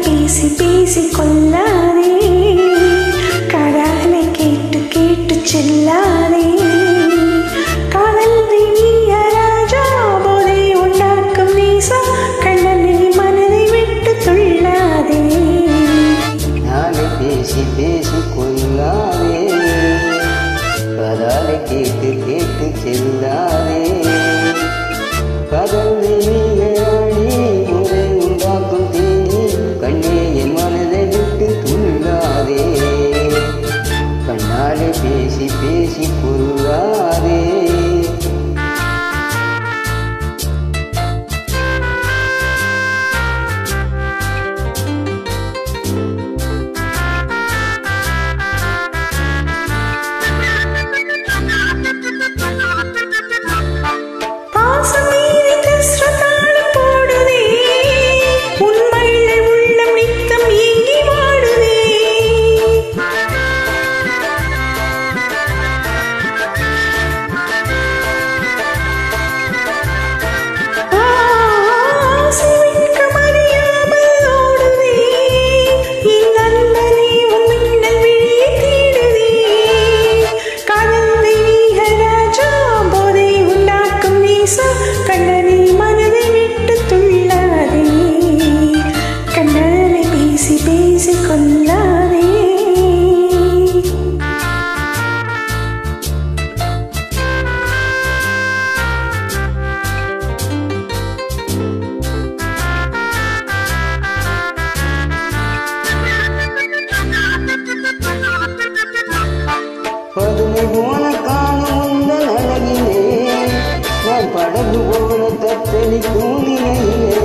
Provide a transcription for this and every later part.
பேசி பேசி கொல்லாதே, காதாலே கேட்டு கேட்டு செல்லாதே. காதல் நீய ராஜா, போதை உண்டாக்கும் நேசா, கண்ணனை மனதை விட்டு துள்ளாதே. நாளை பேசி பேசி கொல்லாதே, காதாலே கேட்டு கேட்டு செல்லாதே. காதல் நீய ராணி, போதை உண்டாக்கும் தேனி, கண்ணே என் மனதை விட்டு துள்ளாதே. கண்ணாலே பேசி பேசி கொள்ளாதே. பதுமை போல காணும் உந்தன் அழகிலே, நான் படகு போல தத்தளிக்கும் நிலையிலே.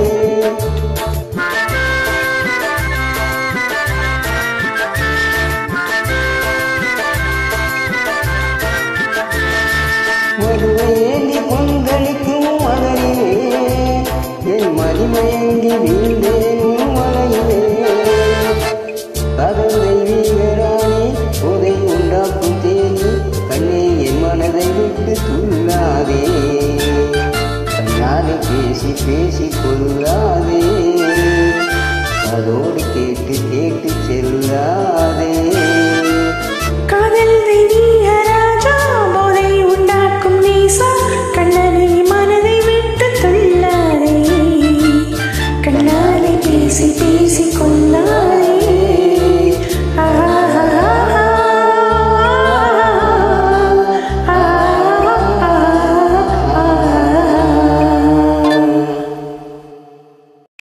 மதுவை ஏந்தி கொந்தளிக்கும் மலரிலே, என் மதிமயங்கி வீழ்ந்தேன் மலையிலே. காதல் தெய்வீகராணி, போதை உண்டாக்கும் தேனி, கண்ணே என் மனதை விட்டு துள்ளாதே. கண்ணாலே பேசி பேசி கொள்ளாதே, அதோடு கேட்டு கேட்டு செல்லாதே.